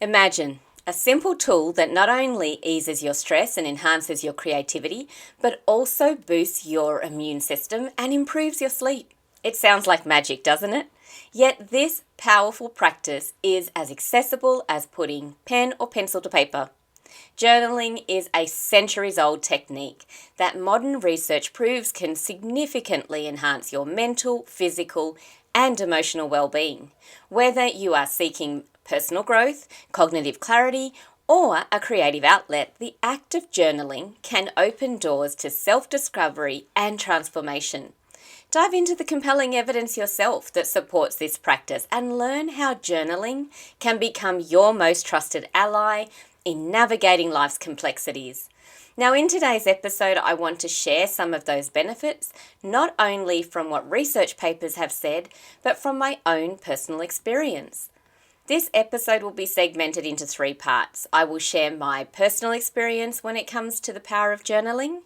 Imagine a simple tool that not only eases your stress and enhances your creativity, but also boosts your immune system and improves your sleep. It sounds like magic, doesn't it? Yet this powerful practice is as accessible as putting pen or pencil to paper. Journaling is a centuries-old technique that modern research proves can significantly enhance your mental, physical, and emotional well-being. Whether you are seeking personal growth, cognitive clarity, or a creative outlet, the act of journaling can open doors to self-discovery and transformation. Dive into the compelling evidence yourself that supports this practice and learn how journaling can become your most trusted ally in navigating life's complexities. Now, in today's episode, I want to share some of those benefits, not only from what research papers have said, but from my own personal experience. This episode will be segmented into 3 parts. I will share my personal experience when it comes to the power of journaling,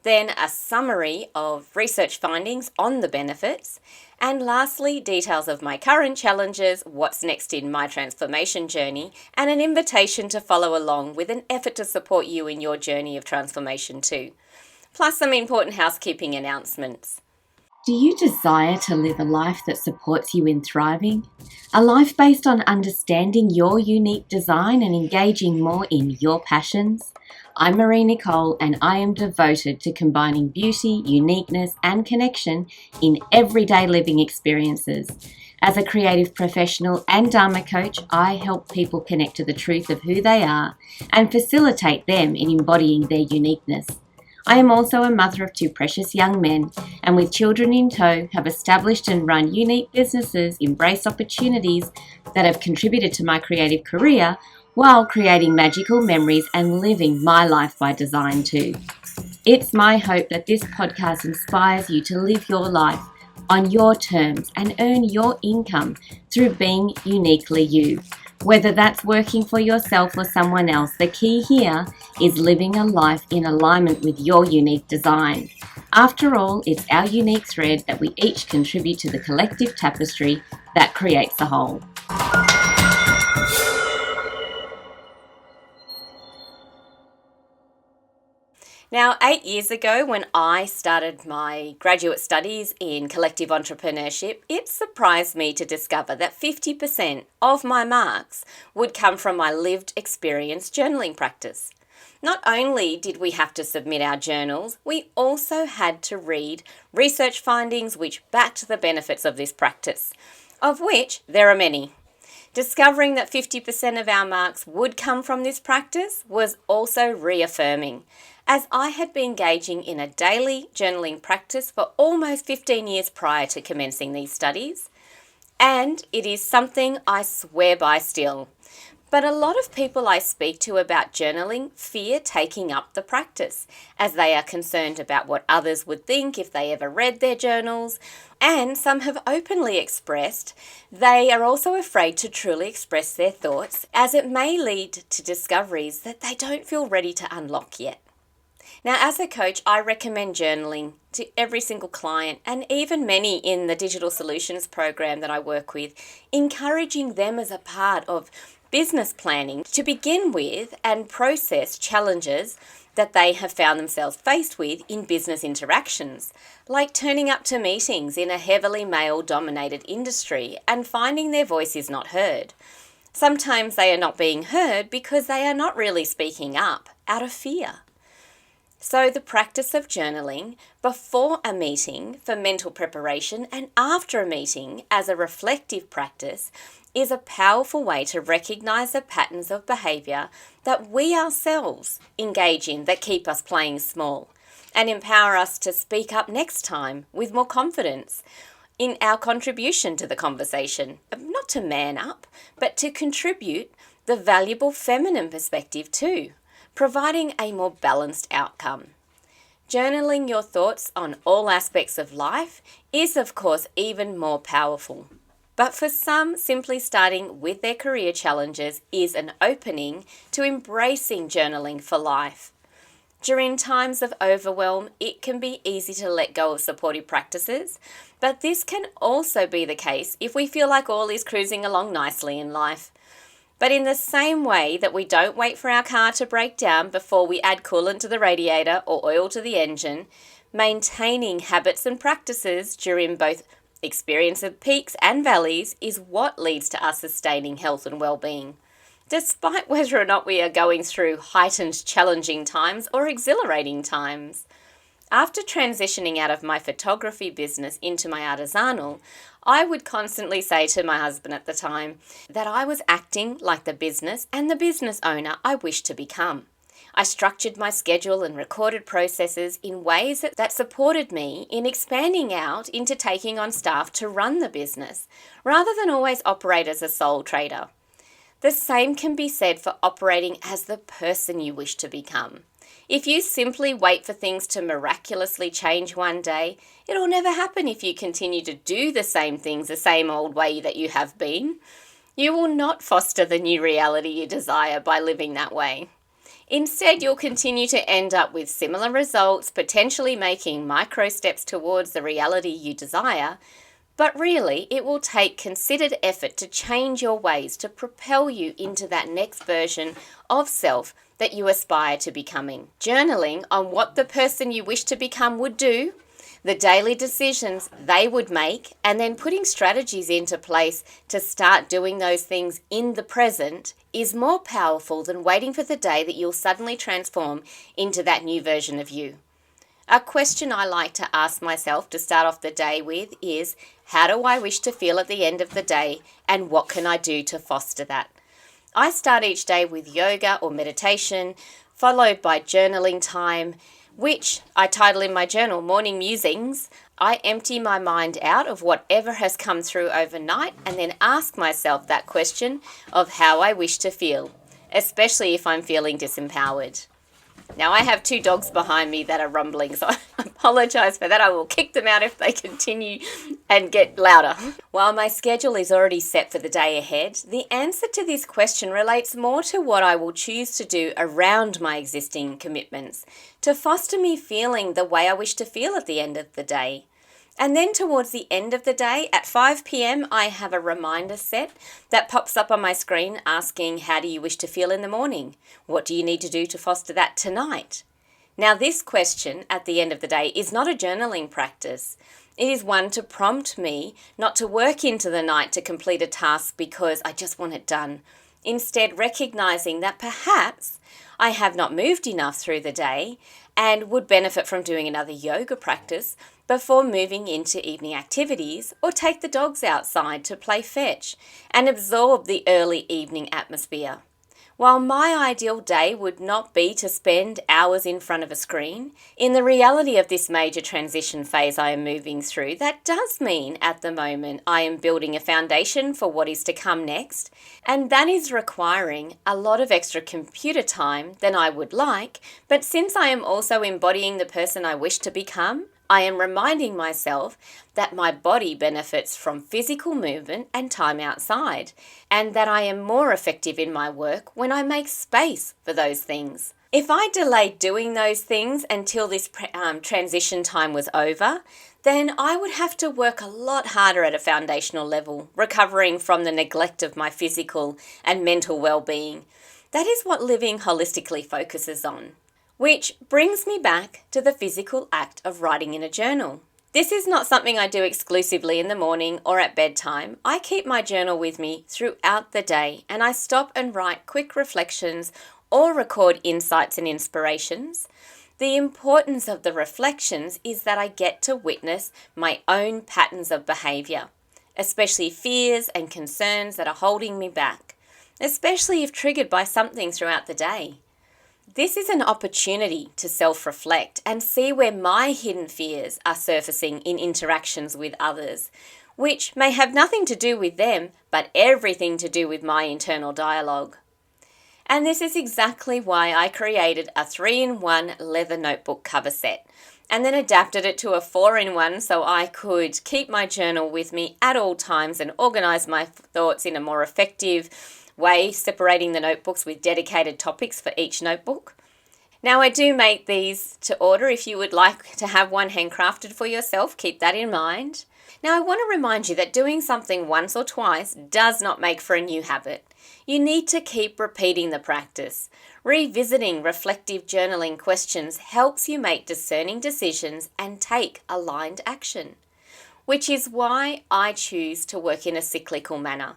then a summary of research findings on the benefits, and lastly, details of my current challenges, what's next in my transformation journey, and an invitation to follow along with an effort to support you in your journey of transformation too. Plus some important housekeeping announcements. Do you desire to live a life that supports you in thriving? A life based on understanding your unique design and engaging more in your passions? I'm Marie-Nicole, and I am devoted to combining beauty, uniqueness, and connection in everyday living experiences. As a creative professional and Dharma coach, I help people connect to the truth of who they are and facilitate them in embodying their uniqueness. I am also a mother of 2 precious young men, and with children in tow, have established and run unique businesses, embraced opportunities that have contributed to my creative career, while creating magical memories and living my life by design too. It's my hope that this podcast inspires you to live your life on your terms and earn your income through being uniquely you. Whether that's working for yourself or someone else, the key here is living a life in alignment with your unique design. After all, it's our unique thread that we each contribute to the collective tapestry that creates the whole. Now, 8 years ago, when I started my graduate studies in collective entrepreneurship, it surprised me to discover that 50% of my marks would come from my lived experience journaling practice. Not only did we have to submit our journals, we also had to read research findings which backed the benefits of this practice, of which there are many. Discovering that 50% of our marks would come from this practice was also reaffirming, as I had been engaging in a daily journaling practice for almost 15 years prior to commencing these studies, and it is something I swear by still. But a lot of people I speak to about journaling fear taking up the practice, as they are concerned about what others would think if they ever read their journals, and some have openly expressed they are also afraid to truly express their thoughts, as it may lead to discoveries that they don't feel ready to unlock yet. Now, as a coach, I recommend journaling to every single client, and even many in the Digital Solutions program that I work with, encouraging them as a part of business planning to begin with and process challenges that they have found themselves faced with in business interactions, like turning up to meetings in a heavily male-dominated industry and finding their voice is not heard. Sometimes they are not being heard because they are not really speaking up out of fear. So the practice of journaling before a meeting for mental preparation and after a meeting as a reflective practice is a powerful way to recognize the patterns of behavior that we ourselves engage in that keep us playing small and empower us to speak up next time with more confidence in our contribution to the conversation, not to man up, but to contribute the valuable feminine perspective too, providing a more balanced outcome. Journaling your thoughts on all aspects of life is, of course, even more powerful. But for some, simply starting with their career challenges is an opening to embracing journaling for life. During times of overwhelm, it can be easy to let go of supportive practices, but this can also be the case if we feel like all is cruising along nicely in life. But in the same way that we don't wait for our car to break down before we add coolant to the radiator or oil to the engine, maintaining habits and practices during both experience of peaks and valleys is what leads to us sustaining health and well-being, despite whether or not we are going through heightened challenging times or exhilarating times. After transitioning out of my photography business into my artisanal, I would constantly say to my husband at the time that I was acting like the business and the business owner I wished to become. I structured my schedule and recorded processes in ways that supported me in expanding out into taking on staff to run the business, rather than always operate as a sole trader. The same can be said for operating as the person you wish to become. If you simply wait for things to miraculously change one day, it'll never happen if you continue to do the same things the same old way that you have been. You will not foster the new reality you desire by living that way. Instead, you'll continue to end up with similar results, potentially making micro steps towards the reality you desire, but really it will take considered effort to change your ways to propel you into that next version of self that you aspire to becoming. Journaling on what the person you wish to become would do, the daily decisions they would make, and then putting strategies into place to start doing those things in the present is more powerful than waiting for the day that you'll suddenly transform into that new version of you. A question I like to ask myself to start off the day with is, how do I wish to feel at the end of the day, and what can I do to foster that? I start each day with yoga or meditation, followed by journaling time, which I title in my journal Morning Musings. I empty my mind out of whatever has come through overnight and then ask myself that question of how I wish to feel, especially if I'm feeling disempowered. Now, I have 2 dogs behind me that are rumbling, so I apologise for that. I will kick them out if they continue and get louder. While my schedule is already set for the day ahead, the answer to this question relates more to what I will choose to do around my existing commitments to foster me feeling the way I wish to feel at the end of the day. And then towards the end of the day, at 5 p.m, I have a reminder set that pops up on my screen asking, how do you wish to feel in the morning? What do you need to do to foster that tonight? Now, this question at the end of the day is not a journaling practice. It is one to prompt me not to work into the night to complete a task because I just want it done. Instead, recognizing that perhaps I have not moved enough through the day and would benefit from doing another yoga practice before moving into evening activities, or take the dogs outside to play fetch and absorb the early evening atmosphere. While my ideal day would not be to spend hours in front of a screen, in the reality of this major transition phase I am moving through, that does mean at the moment I am building a foundation for what is to come next, and that is requiring a lot of extra computer time than I would like, but since I am also embodying the person I wish to become, I am reminding myself that my body benefits from physical movement and time outside, and that I am more effective in my work when I make space for those things. If I delayed doing those things until this transition time was over, then I would have to work a lot harder at a foundational level, recovering from the neglect of my physical and mental well-being. That is what living holistically focuses on. Which brings me back to the physical act of writing in a journal. This is not something I do exclusively in the morning or at bedtime. I keep my journal with me throughout the day, and I stop and write quick reflections or record insights and inspirations. The importance of the reflections is that I get to witness my own patterns of behaviour, especially fears and concerns that are holding me back, especially if triggered by something throughout the day. This is an opportunity to self-reflect and see where my hidden fears are surfacing in interactions with others, which may have nothing to do with them, but everything to do with my internal dialogue. And this is exactly why I created a 3-in-1 leather notebook cover set, and then adapted it to a 4-in-1 so I could keep my journal with me at all times and organise my thoughts in a more effective way, separating the notebooks with dedicated topics for each notebook. Now, I do make these to order. If you would like to have one handcrafted for yourself, keep that in mind. Now, I want to remind you that doing something once or twice does not make for a new habit. You need to keep repeating the practice. Revisiting reflective journaling questions helps you make discerning decisions and take aligned action, which is why I choose to work in a cyclical manner.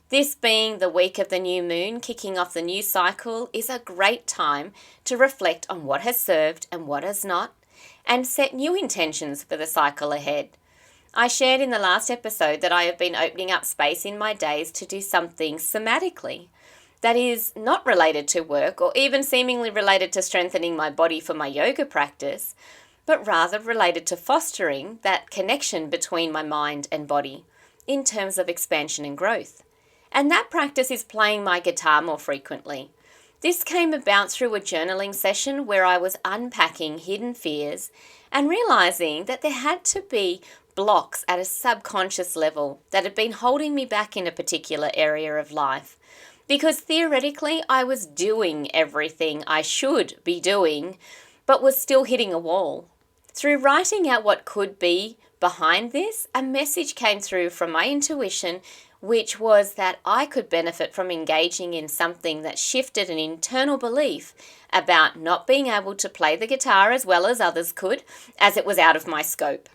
This being the week of the new moon, kicking off the new cycle, is a great time to reflect on what has served and what has not, and set new intentions for the cycle ahead. I shared in the last episode that I have been opening up space in my days to do something somatically that is not related to work or even seemingly related to strengthening my body for my yoga practice, but rather related to fostering that connection between my mind and body in terms of expansion and growth. And that practice is playing my guitar more frequently. This came about through a journaling session where I was unpacking hidden fears and realizing that there had to be blocks at a subconscious level that had been holding me back in a particular area of life. Because theoretically, I was doing everything I should be doing, but was still hitting a wall. Through writing out what could be behind this, a message came through from my intuition, which was that I could benefit from engaging in something that shifted an internal belief about not being able to play the guitar as well as others could, as it was out of my scope.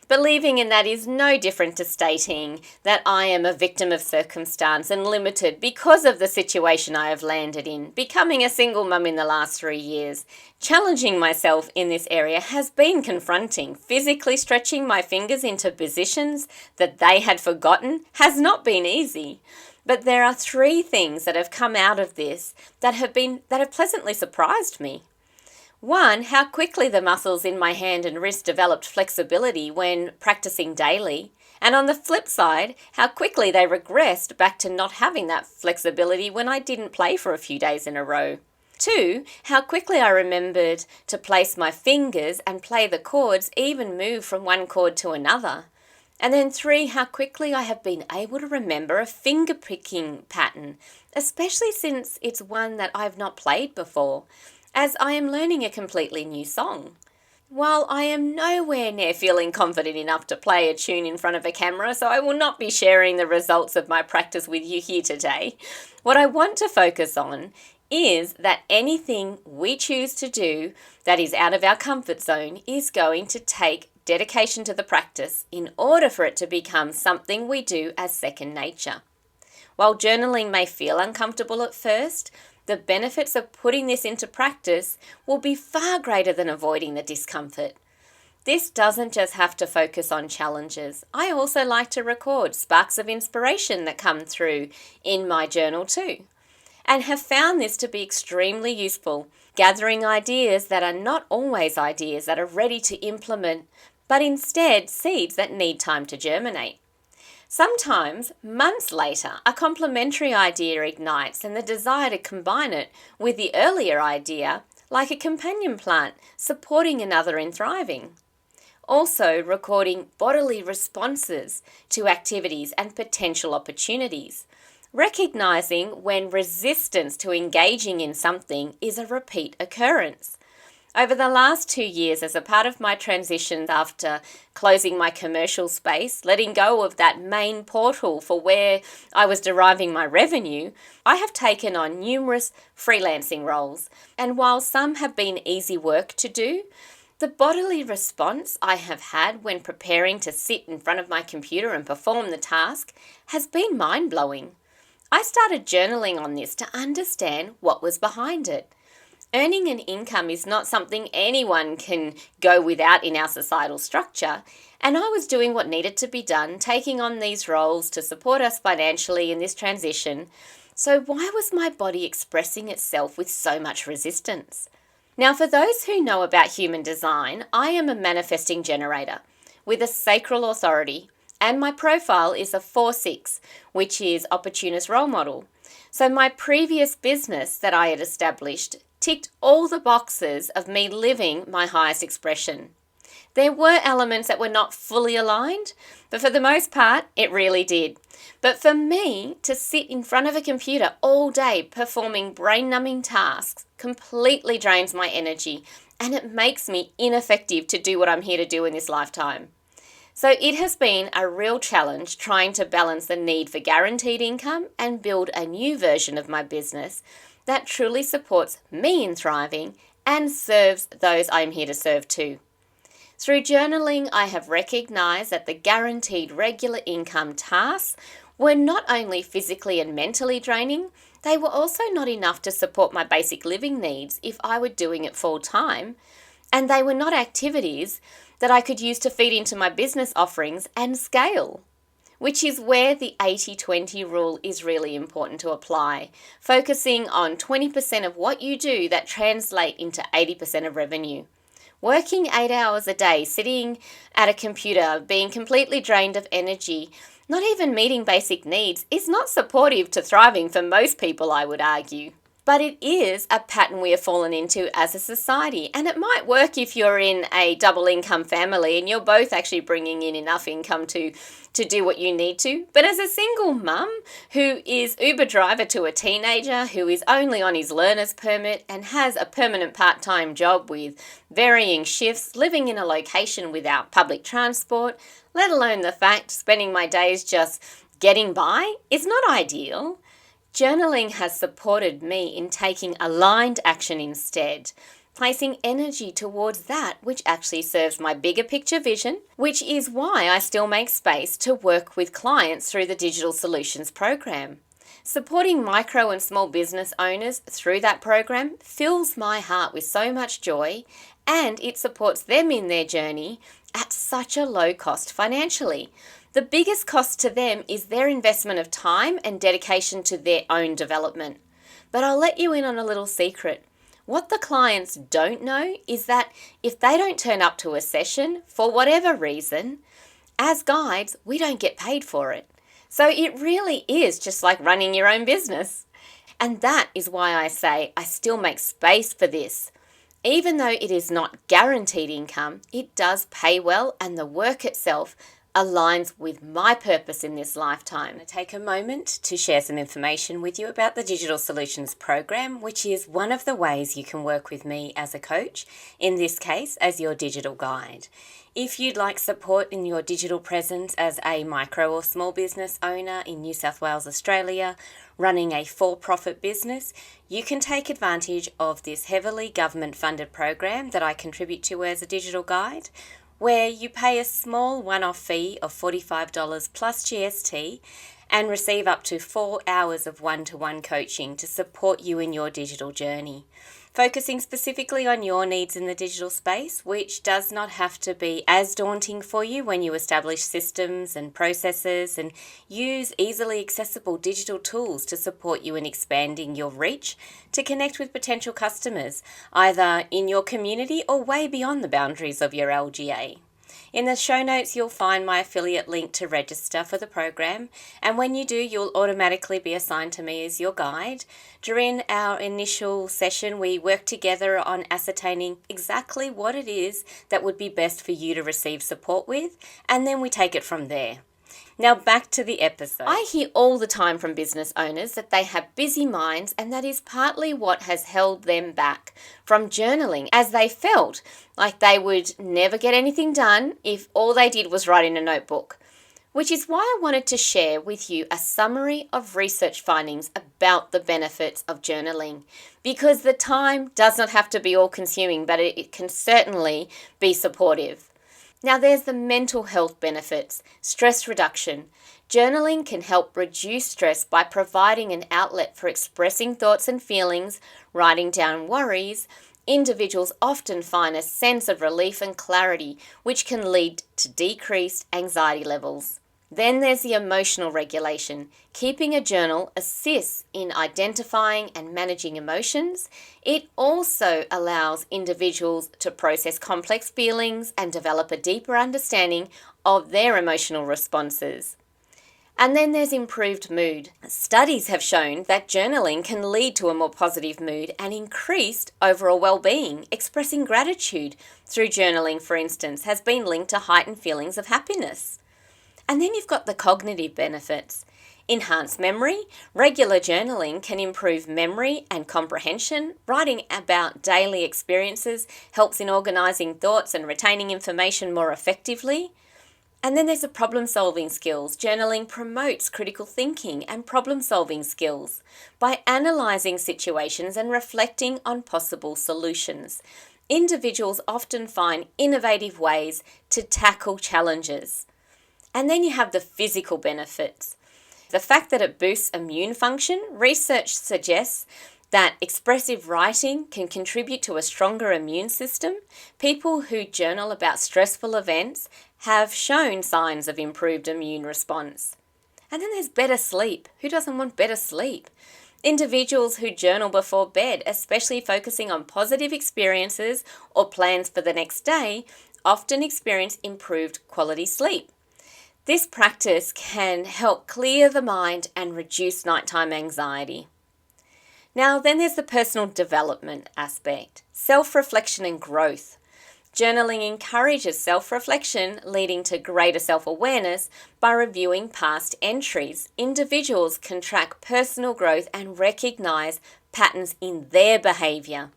Believing in that is no different to stating that I am a victim of circumstance and limited because of the situation I have landed in. Becoming a single mum in the last 3 years, challenging myself in this area has been confronting. Physically stretching my fingers into positions that they had forgotten has not been easy. But there are 3 things that have come out of this that have pleasantly surprised me. 1, how quickly the muscles in my hand and wrist developed flexibility when practicing daily. And on the flip side, how quickly they regressed back to not having that flexibility when I didn't play for a few days in a row. 2, how quickly I remembered to place my fingers and play the chords, even move from one chord to another. And then 3, how quickly I have been able to remember a finger picking pattern, especially since it's one that I've not played before, as I am learning a completely new song. While I am nowhere near feeling confident enough to play a tune in front of a camera, so I will not be sharing the results of my practice with you here today, what I want to focus on is that anything we choose to do that is out of our comfort zone is going to take dedication to the practice in order for it to become something we do as second nature. While journaling may feel uncomfortable at first, the benefits of putting this into practice will be far greater than avoiding the discomfort. This doesn't just have to focus on challenges. I also like to record sparks of inspiration that come through in my journal too, and have found this to be extremely useful, gathering ideas that are not always ideas that are ready to implement, but instead seeds that need time to germinate. Sometimes, months later, a complementary idea ignites and the desire to combine it with the earlier idea, like a companion plant supporting another in thriving. Also, recording bodily responses to activities and potential opportunities, recognizing when resistance to engaging in something is a repeat occurrence. Over the last 2 years, as a part of my transition after closing my commercial space, letting go of that main portal for where I was deriving my revenue, I have taken on numerous freelancing roles. And while some have been easy work to do, the bodily response I have had when preparing to sit in front of my computer and perform the task has been mind-blowing. I started journaling on this to understand what was behind it. Earning an income is not something anyone can go without in our societal structure, and I was doing what needed to be done, taking on these roles to support us financially in this transition. So why was my body expressing itself with so much resistance? Now, for those who know about human design, I am a manifesting generator with a sacral authority, and my profile is a 4-6, which is opportunist role model. So my previous business that I had established ticked all the boxes of me living my highest expression. There were elements that were not fully aligned, but for the most part, it really did. But for me to sit in front of a computer all day performing brain-numbing tasks completely drains my energy, and it makes me ineffective to do what I'm here to do in this lifetime. So it has been a real challenge trying to balance the need for guaranteed income and build a new version of my business that truly supports me in thriving and serves those I'm here to serve too. Through journaling, I have recognized that the guaranteed regular income tasks were not only physically and mentally draining, they were also not enough to support my basic living needs if I were doing it full time, and they were not activities that I could use to feed into my business offerings and scale, which is where the 80-20 rule is really important to apply, focusing on 20% of what you do that translate into 80% of revenue. Working 8 hours a day, sitting at a computer, being completely drained of energy, not even meeting basic needs, is not supportive to thriving for most people, I would argue. But it is a pattern we have fallen into as a society, and it might work if you're in a double income family and you're both actually bringing in enough income to do what you need to. But as a single mum who is Uber driver to a teenager who is only on his learner's permit and has a permanent part-time job with varying shifts, living in a location without public transport, let alone the fact spending my days just getting by, is not ideal. Journaling has supported me in taking aligned action instead, placing energy towards that which actually serves my bigger picture vision, which is why I still make space to work with clients through the Digital Solutions program. Supporting micro and small business owners through that program fills my heart with so much joy, and it supports them in their journey at such a low cost financially. The biggest cost to them is their investment of time and dedication to their own development. But I'll let you in on a little secret. What the clients don't know is that if they don't turn up to a session for whatever reason, as guides, we don't get paid for it. So it really is just like running your own business. And that is why I say I still make space for this. Even though it is not guaranteed income, it does pay well, and the work itself aligns with my purpose in this lifetime. I'm going to take a moment to share some information with you about the Digital Solutions program, which is one of the ways you can work with me as a coach, in this case as your digital guide. If you'd like support in your digital presence as a micro or small business owner in New South Wales, Australia, running a for-profit business, you can take advantage of this heavily government-funded program that I contribute to as a digital guide, where you pay a small one-off fee of $45 plus GST and receive up to 4 hours of one-to-one coaching to support you in your digital journey, focusing specifically on your needs in the digital space, which does not have to be as daunting for you when you establish systems and processes and use easily accessible digital tools to support you in expanding your reach to connect with potential customers, either in your community or way beyond the boundaries of your LGA. In the show notes, you'll find my affiliate link to register for the program, and when you do, you'll automatically be assigned to me as your guide. During our initial session, we work together on ascertaining exactly what it is that would be best for you to receive support with, and then we take it from there. Now back to the episode. I hear all the time from business owners that they have busy minds, and that is partly what has held them back from journaling, as they felt like they would never get anything done if all they did was write in a notebook. Which is why I wanted to share with you a summary of research findings about the benefits of journaling, because the time does not have to be all-consuming, but it can certainly be supportive. Now there's the mental health benefits, stress reduction. Journaling can help reduce stress by providing an outlet for expressing thoughts and feelings, writing down worries. Individuals often find a sense of relief and clarity, which can lead to decreased anxiety levels. Then there's the emotional regulation. Keeping a journal assists in identifying and managing emotions. It also allows individuals to process complex feelings and develop a deeper understanding of their emotional responses. And then there's improved mood. Studies have shown that journaling can lead to a more positive mood and increased overall well-being. Expressing gratitude through journaling, for instance, has been linked to heightened feelings of happiness. And then you've got the cognitive benefits. Enhanced memory. Regular journaling can improve memory and comprehension. Writing about daily experiences helps in organising thoughts and retaining information more effectively. And then there's the problem-solving skills. Journaling promotes critical thinking and problem-solving skills by analysing situations and reflecting on possible solutions. Individuals often find innovative ways to tackle challenges. And then you have the physical benefits. The fact that it boosts immune function, research suggests that expressive writing can contribute to a stronger immune system. People who journal about stressful events have shown signs of improved immune response. And then there's better sleep. Who doesn't want better sleep? Individuals who journal before bed, especially focusing on positive experiences or plans for the next day, often experience improved quality sleep. This practice can help clear the mind and reduce nighttime anxiety. Now, then there's the personal development aspect, self-reflection and growth. Journaling encourages self-reflection, leading to greater self-awareness by reviewing past entries. Individuals can track personal growth and recognize patterns in their behavior.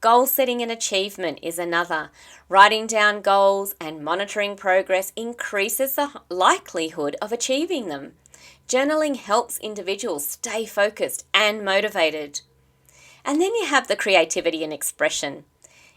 Goal setting and achievement is another. Writing down goals and monitoring progress increases the likelihood of achieving them. Journaling helps individuals stay focused and motivated. And then you have the creativity and expression.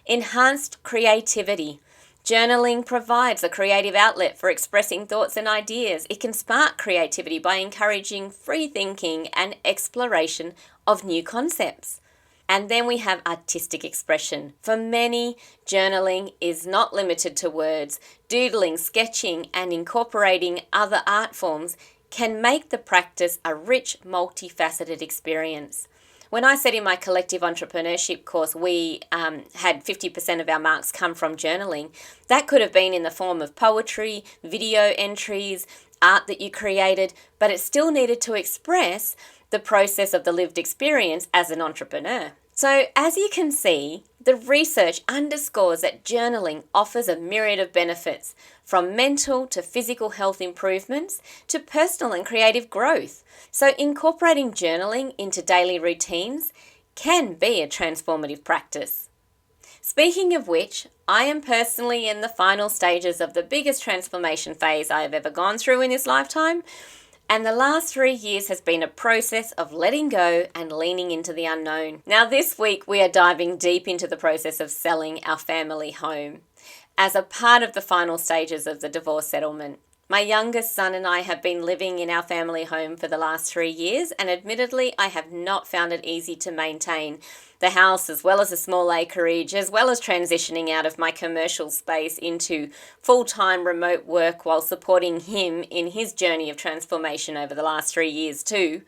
Enhanced creativity. Journaling provides a creative outlet for expressing thoughts and ideas. It can spark creativity by encouraging free thinking and exploration of new concepts. And then we have artistic expression. For many, journaling is not limited to words. Doodling, sketching, and incorporating other art forms can make the practice a rich, multifaceted experience. When I said in my collective entrepreneurship course we had 50% of our marks come from journaling, that could have been in the form of poetry, video entries, art that you created, but it still needed to express the process of the lived experience as an entrepreneur. So as you can see, the research underscores that journaling offers a myriad of benefits, from mental to physical health improvements to personal and creative growth. So incorporating journaling into daily routines can be a transformative practice. Speaking of which, I am personally in the final stages of the biggest transformation phase I have ever gone through in this lifetime. And the last 3 years has been a process of letting go and leaning into the unknown. Now this week we are diving deep into the process of selling our family home as a part of the final stages of the divorce settlement. My youngest son and I have been living in our family home for the last 3 years, and admittedly I have not found it easy to maintain the house as well as a small acreage, as well as transitioning out of my commercial space into full-time remote work while supporting him in his journey of transformation over the last 3 years too.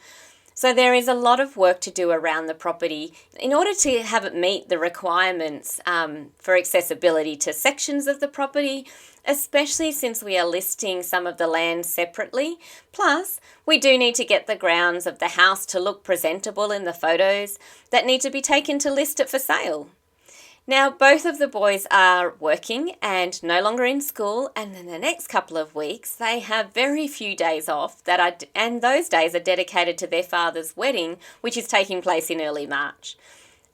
So there is a lot of work to do around the property in order to have it meet the requirements for accessibility to sections of the property, especially since we are listing some of the land separately. Plus, we do need to get the grounds of the house to look presentable in the photos that need to be taken to list it for sale. Now, both of the boys are working and no longer in school, and in the next couple of weeks, they have very few days off and those days are dedicated to their father's wedding, which is taking place in early March.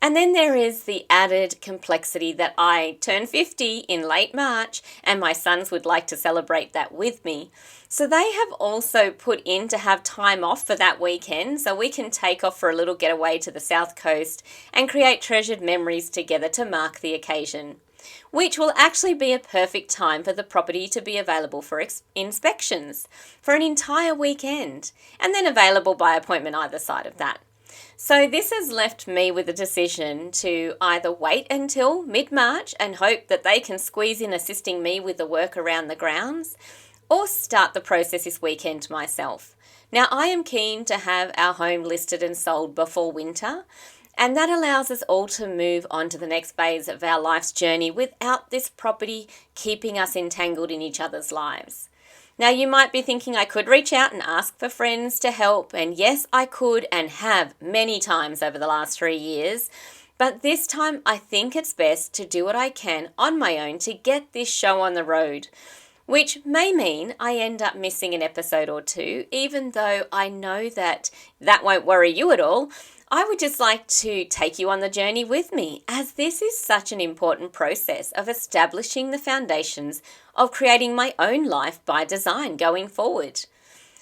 And then there is the added complexity that I turn 50 in late March and my sons would like to celebrate that with me. So they have also put in to have time off for that weekend so we can take off for a little getaway to the South Coast and create treasured memories together to mark the occasion, which will actually be a perfect time for the property to be available for inspections for an entire weekend and then available by appointment either side of that. So this has left me with a decision to either wait until mid-March and hope that they can squeeze in assisting me with the work around the grounds, or start the process this weekend myself. Now, I am keen to have our home listed and sold before winter, and that allows us all to move on to the next phase of our life's journey without this property keeping us entangled in each other's lives. Now, you might be thinking I could reach out and ask for friends to help, and yes, I could and have many times over the last 3 years, but this time I think it's best to do what I can on my own to get this show on the road, which may mean I end up missing an episode or two, even though I know that won't worry you at all. I would just like to take you on the journey with me, as this is such an important process of establishing the foundations of creating my own life by design going forward.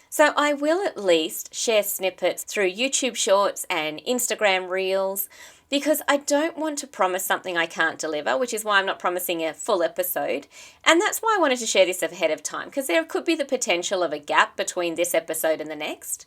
So I will at least share snippets through YouTube Shorts and Instagram Reels, because I don't want to promise something I can't deliver, which is why I'm not promising a full episode. And that's why I wanted to share this ahead of time, because there could be the potential of a gap between this episode and the next.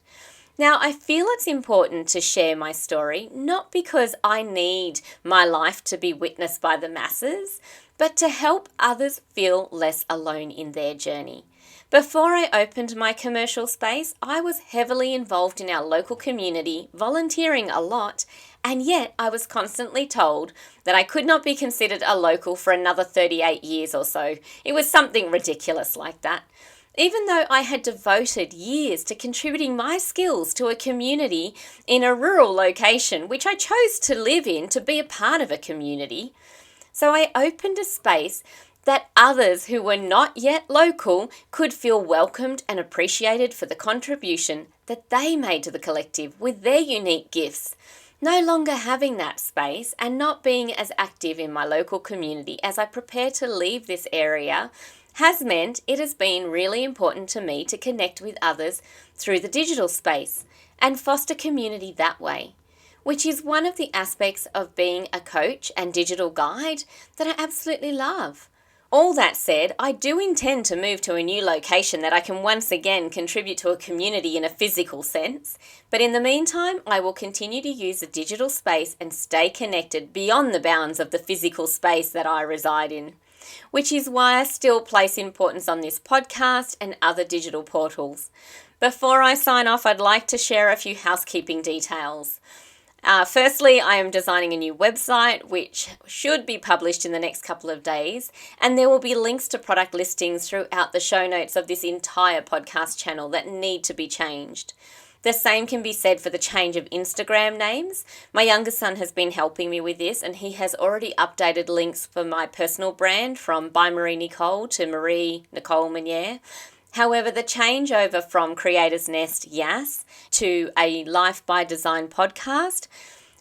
Now, I feel it's important to share my story, not because I need my life to be witnessed by the masses, but to help others feel less alone in their journey. Before I opened my commercial space, I was heavily involved in our local community, volunteering a lot, and yet I was constantly told that I could not be considered a local for another 38 years or so. It was something ridiculous like that. Even though I had devoted years to contributing my skills to a community in a rural location, which I chose to live in to be a part of a community. So I opened a space that others who were not yet local could feel welcomed and appreciated for the contribution that they made to the collective with their unique gifts. No longer having that space and not being as active in my local community as I prepare to leave this area has meant it has been really important to me to connect with others through the digital space and foster community that way, which is one of the aspects of being a coach and digital guide that I absolutely love. All that said, I do intend to move to a new location that I can once again contribute to a community in a physical sense, but in the meantime, I will continue to use the digital space and stay connected beyond the bounds of the physical space that I reside in, which is why I still place importance on this podcast and other digital portals. Before I sign off, I'd like to share a few housekeeping details. Firstly, I am designing a new website which should be published in the next couple of days, and there will be links to product listings throughout the show notes of this entire podcast channel that need to be changed. The same can be said for the change of Instagram names. My younger son has been helping me with this, and he has already updated links for my personal brand from by Marie-Nicole to Marie-Nicole Meunier. However, the changeover from Creator's Nest Yas to a Life by Design podcast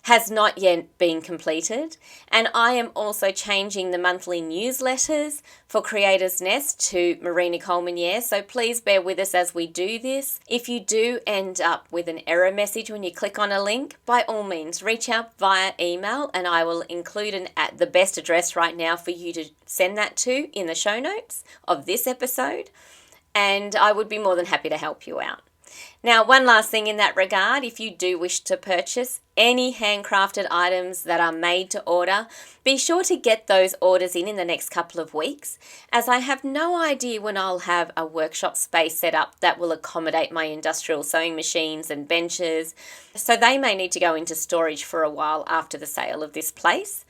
has not yet been completed, and I am also changing the monthly newsletters for Creator's Nest to Marie-Nicole Meunier, so please bear with us as we do this. If you do end up with an error message when you click on a link, by all means reach out via email, and I will include the best address right now for you to send that to in the show notes of this episode, and I would be more than happy to help you out. Now, one last thing in that regard, if you do wish to purchase any handcrafted items that are made to order, be sure to get those orders in the next couple of weeks, as I have no idea when I'll have a workshop space set up that will accommodate my industrial sewing machines and benches, so they may need to go into storage for a while after the sale of this place.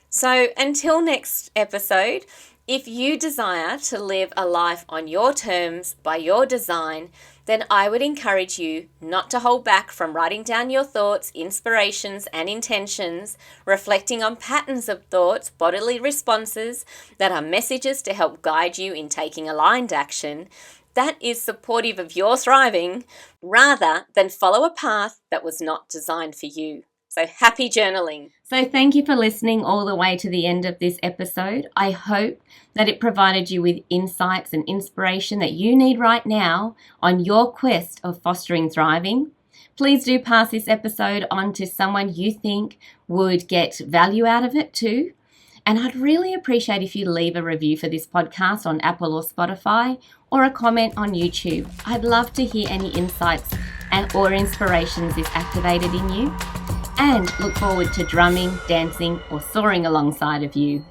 So until next episode, if you desire to live a life on your terms by your design, then I would encourage you not to hold back from writing down your thoughts, inspirations, and intentions, reflecting on patterns of thoughts, bodily responses that are messages to help guide you in taking aligned action that is supportive of your thriving, rather than follow a path that was not designed for you. So happy journaling. So thank you for listening all the way to the end of this episode. I hope that it provided you with insights and inspiration that you need right now on your quest of fostering thriving. Please do pass this episode on to someone you think would get value out of it too. And I'd really appreciate if you leave a review for this podcast on Apple or Spotify, or a comment on YouTube. I'd love to hear any insights or inspirations this activated in you, and look forward to drumming, dancing, or soaring alongside of you.